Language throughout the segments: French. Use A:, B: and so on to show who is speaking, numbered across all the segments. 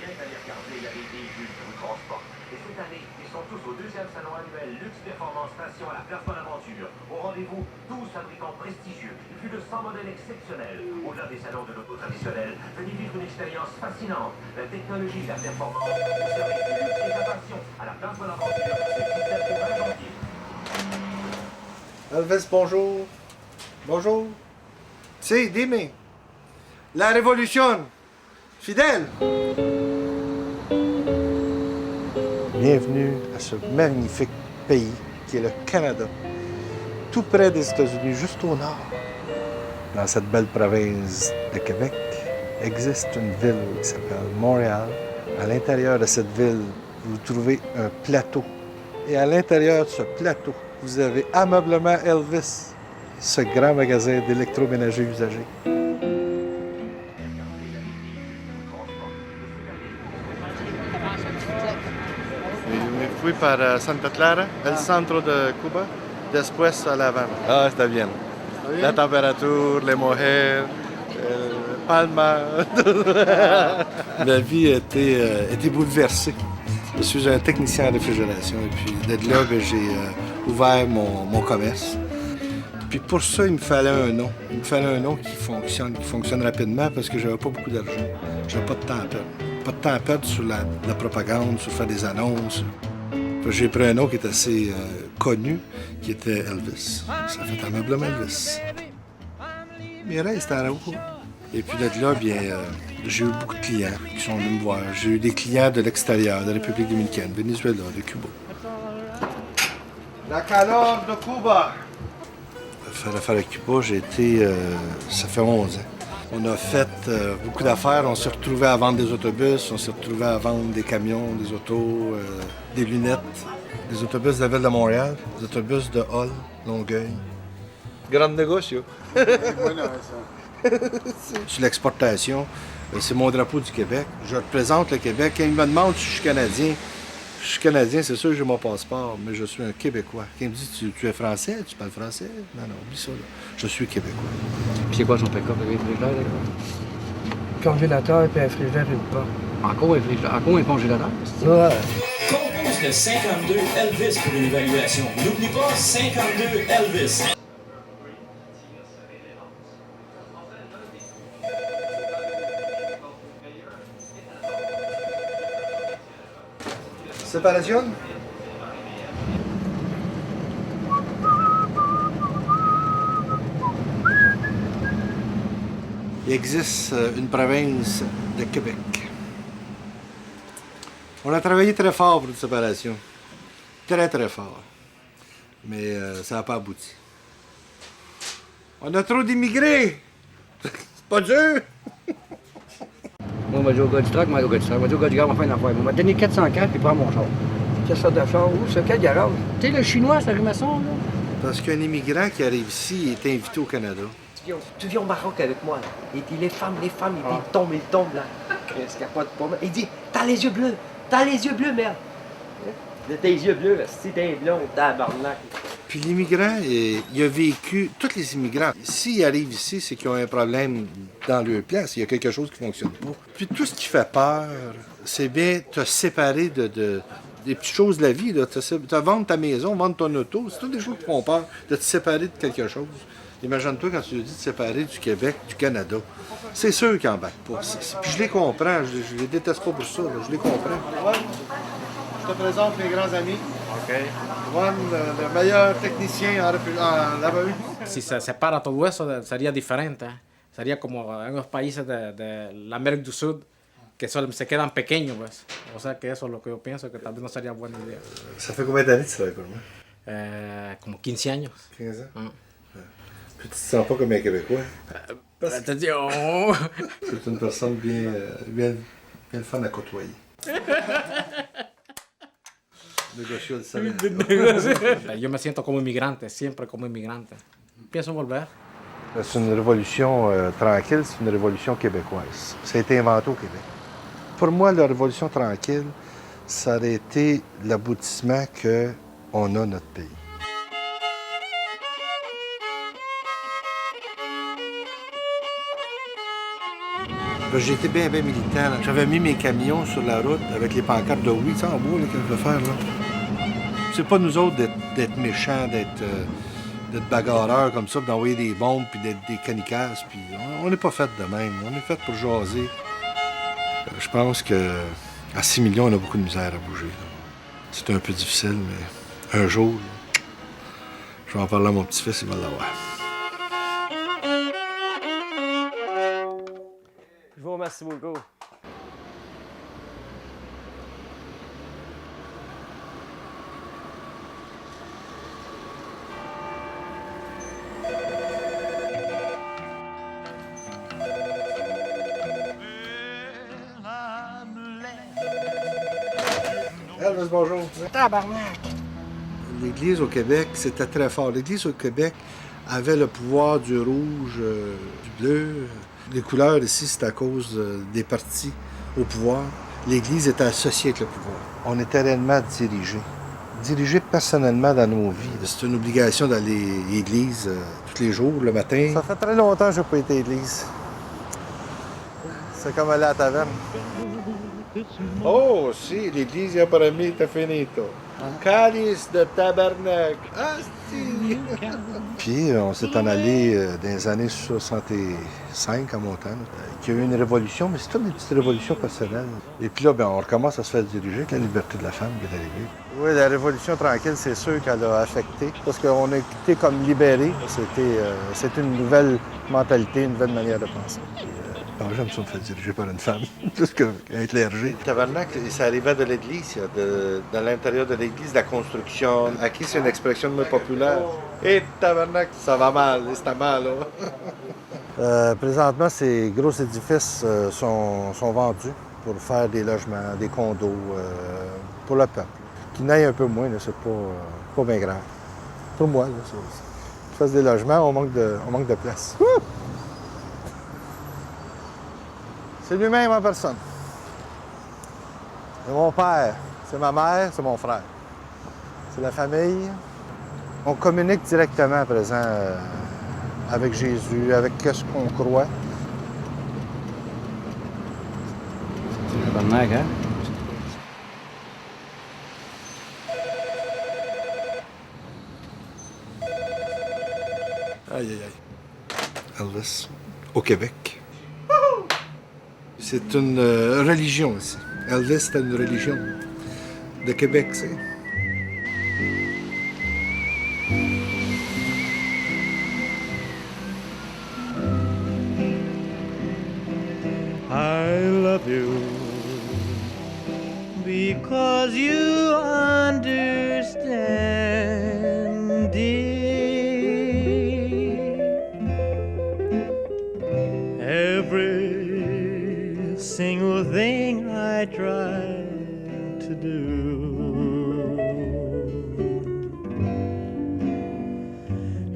A: rien qu'à les regarder, il y a des véhicules qui vous transportent. Et cette année, ils sont tous au deuxième salon annuel Luxe Performance Station à la Place Bonaventure. Au rendez-vous, 12 fabricants prestigieux et plus de 100 modèles exceptionnels. Au-delà des salons de l'auto traditionnel, venez vivre une expérience fascinante. La technologie, la performance, le service du luxe et la passion à la Place Bonaventure, le 17 et 20 janvier.
B: Elvis, bonjour. Bonjour. Sí, dime. La révolution. Fidèle. Bienvenue à ce magnifique pays qui est le Canada, tout près des États-Unis, juste au nord. Dans cette belle province de Québec existe une ville qui s'appelle Montréal. À l'intérieur de cette ville, vous trouvez un plateau. Et à l'intérieur de ce plateau, vous avez Ameublement Elvis, ce grand magasin d'électroménager usagés. Me fui para Santa Clara, el centro de Cuba, después a La Habana. Ah, está bien. La température, les mujeres, Palma. Ma vie a été bouleversée. Je suis un technicien en réfrigération et puis de là, j'ai ouvert mon commerce. Puis pour ça, il me fallait un nom. Il me fallait un nom qui fonctionne rapidement parce que j'avais pas beaucoup d'argent. J'avais pas de temps à perdre. Pas de temps à perdre sur la propagande, sur faire des annonces. J'ai pris un nom qui est assez connu, qui était Elvis. Ça fait Ameublement Elvis. Mais reste à Araujo. Et puis de là, bien, j'ai eu beaucoup de clients qui sont venus me voir. J'ai eu des clients de l'extérieur, de la République dominicaine, Venezuela, de Cuba. La calor de Cuba! Faire l'affaire à Cuba, j'ai été... ça fait 11 ans. On a fait beaucoup d'affaires. On s'est retrouvés à vendre des autobus, on s'est retrouvés à vendre des camions, des autos, des lunettes, des autobus de la ville de Montréal, des autobus de Hull, Longueuil. Grand négocio. Sur l'exportation, c'est mon drapeau du Québec. Je représente le Québec. Quand ils me demandent si je suis Canadien, c'est sûr que j'ai mon passeport, mais je suis un Québécois. Quand ils me disent tu es français, tu parles français? Non, oublie ça. Là. Je suis Québécois.
C: Puis c'est quoi son pick-up avec un frigidaire, là?
D: Congélateur et un frigidaire une porte.
C: Encore un congélateur?
D: Ouais.
E: Compose de 52 Elvis pour une évaluation. N'oublie pas 52 Elvis.
B: Séparation? Il existe une province de Québec. On a travaillé très fort pour une séparation. Très, très fort. Mais ça n'a pas abouti. On a trop d'immigrés! C'est pas dur!
C: Moi, on va dire au gars du truck, moi, au gars du truck. On va dire au gars du gars, on va faire une affaire. On va te donner 400 cash, puis prends mon char.
D: Quelle sorte de char? Où? Sur quel garage?
C: Tu sais, le chinois, c'est rue Masson, là?
B: Parce qu'un immigrant qui arrive ici est invité au Canada.
D: Tu viens au Maroc avec moi. Il dit les femmes, il tombe, là. Qu'est-ce qu'il n'y a pas de problème? Il dit, t'as les yeux bleus, merde. De tes yeux bleus, si t'es blond, tabarnak.
B: Puis l'immigrant, il a vécu, tous les immigrants, s'ils arrivent ici, c'est qu'ils ont un problème dans leur place, il y a quelque chose qui ne fonctionne pas. Puis tout ce qui fait peur, c'est bien te séparer des petites choses de la vie, là. Te vendre ta maison, vendre ton auto, c'est toutes des choses qui font peur, de te séparer de quelque chose. Imagine-toi quand tu lui dis de te séparer du Québec, du Canada. C'est sûr qu'ils n'embarquent pas. Puis je les comprends, je les déteste pas pour ça, là. Je les comprends. Je te présente mes grands amis. OK. Juan, le meilleur technicien en lave-vue.
F: Si se separa todo eso, sería diferente. Sería como en los países de la América del Sur, que solo se quedan pequeños, pues. O sea que eso es lo que yo pienso, que tal vez no sería buena idea.
B: Ça fait combien d'années que tu travailles pour moi?
F: Como 15 años.
B: 15 ans? Puis tu te sens pas comme un Québécois?
F: Attention!
B: C'est une personne bien fun à côtoyer. Negocio de salaire.
F: Yo me siento como inmigrante, siempre como inmigrante. Pienso volver.
B: C'est une révolution tranquille, c'est une révolution québécoise. Ça a été inventé au Québec. Pour moi, la révolution tranquille, ça aurait été l'aboutissement qu'on a notre pays. J'ai été bien militant. Là. J'avais mis mes camions sur la route avec les pancartes de oui, tu sais, en bois, là, que je veux faire. Là. C'est pas nous autres d'être méchants, d'être bagarreurs comme ça, d'envoyer des bombes, puis d'être des canicasses. Puis on n'est pas fait de même. On est fait pour jaser. Je pense que à 6 millions, on a beaucoup de misère à bouger. C'est un peu difficile, mais un jour, là, je vais en parler à mon petit-fils, il va l'avoir.
D: Je vous remercie beaucoup.
B: Elvis, bonjour.
G: Tabarnak!
B: L'Église au Québec, c'était très fort. L'Église au Québec avait le pouvoir du rouge, du bleu. Les couleurs ici, c'est à cause des partis au pouvoir. L'Église était associée avec le pouvoir. On était réellement dirigés personnellement dans nos vies. C'est une obligation d'aller à l'église tous les jours, le matin. Ça fait très longtemps que je n'ai pas été à l'église. C'est comme aller à la taverne. Oh, si, l'église è per me finito. Calice de tabarnak. Asti! Puis, on s'est en allé dans les années 65 à Montana. Il y a eu une révolution, mais c'est toutes des petites révolutions personnelles. Et puis là, on recommence à se faire diriger avec la liberté de la femme qui est arrivée. Oui, la révolution tranquille, c'est sûr qu'elle a affecté. Parce qu'on a été comme libérés. C'était une nouvelle mentalité, une nouvelle manière de penser. J'aime ça me faire diriger par une femme, plus qu'un clergé. Tabarnak, ça arrivait de l'Église, de l'intérieur de l'Église, la construction. Aquí, c'est une expression moins populaire. Et tabarnak, ça va mal, c'est mal, là. Présentement, ces gros édifices sont vendus pour faire des logements, des condos pour le peuple. Qui n'aille un peu moins, c'est pas bien grave. Pour moi, là, je fasse des logements, on manque de place. C'est lui-même en personne. C'est mon père, c'est ma mère, c'est mon frère. C'est la famille. On communique directement à présent avec Jésus, avec ce qu'on croit.
C: C'est pas mal, hein?
B: Aïe, aïe, aïe. Elvis, au Québec. C'est une religion ici. Elvis, c'est une religion de Québec, c'est.
H: I love you because you understand, dear. Every single thing I try to do,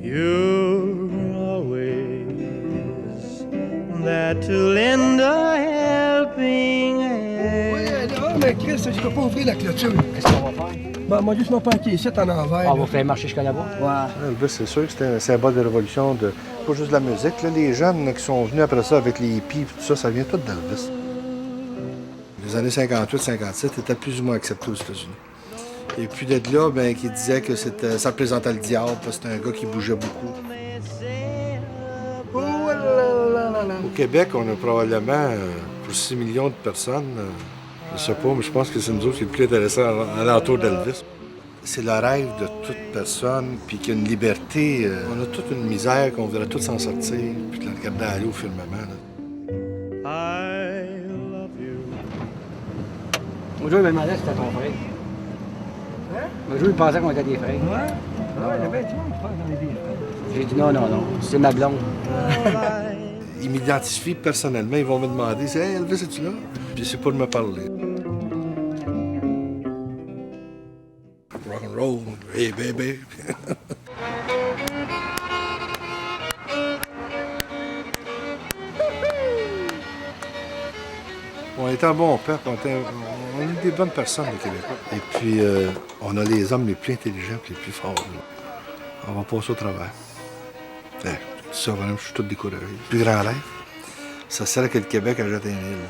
H: you're always there to lend a helping hand.
G: Oui, là, mais Chris, je peux pas ouvrir la clôture.
C: Qu'est-ce qu'on va faire?
G: Ben, moi, juste m'en parquer ici, en envers.
C: On va faire marcher jusqu'à là-bas?
G: Ouais.
B: Elvis, c'est sûr que c'était un symbole de révolution, pas juste de la musique. Là, les jeunes qui sont venus après ça avec les hippies, tout ça, ça vient tout d'Elvis. Les années 58-57 étaient plus ou moins acceptés aux États-Unis. Et puis d'être là, ben, qui disait que ça représentait le diable, parce que c'était un gars qui bougeait beaucoup.
G: Oh là là là là.
B: Au Québec, on a probablement, pour 6 millions de personnes, je sais pas, mais je pense que c'est nous autres qui est le plus intéressant à l'entour d'Elvis. C'est le rêve de toute personne, puis qu'il y a une liberté. On a toute une misère qu'on voudrait tous s'en sortir, puis de la regarder aller au firmament. Là.
C: Aujourd'hui, il me demandait si c'était ton frère.
G: Hein?
C: Aujourd'hui, il pensait qu'on était des frères.
G: Ouais? Ah, il y avait tout le monde qui parle dans les vies.
C: J'ai dit non, c'est ma blonde.
B: Ils m'identifient personnellement, ils vont me demander « Hey, Elvis, es-tu là? » Puis c'est pour me parler. Rock and roll, hey baby. On est un bon peuple, on est des bonnes personnes, les Québécois. Et puis, on a les hommes les plus intelligents et les plus forts. Là. On va passer au travers. Ça, voilà, je suis tout découragé. Le plus grand rêve, ça serait que le Québec ajoute une île.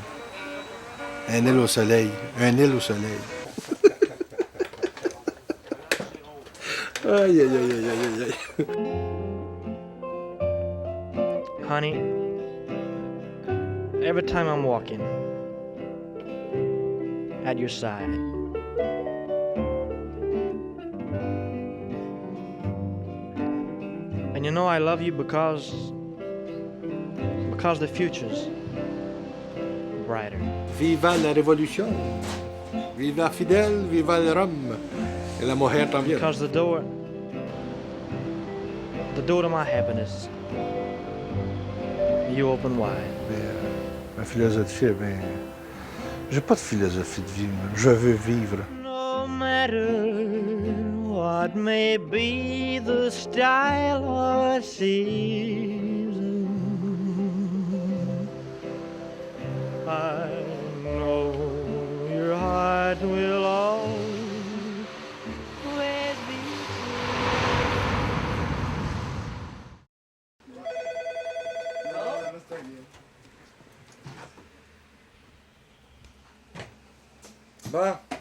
B: Un île au soleil. Un île au soleil. Aïe, aïe, aïe, aïe, aïe, aïe.
H: Honey, every time I'm walking at your side, and you know I love you because the future's brighter.
B: Viva la révolution. Viva Fidel, viva le rhum. Et la mujer también.
H: Because the door to my happiness, you open wide.
B: Ma philosophie, ben, j'ai pas de philosophie de vie, moi. Je veux vivre.
H: No matter what may be the style or season, I know your heart will always be
B: Bon.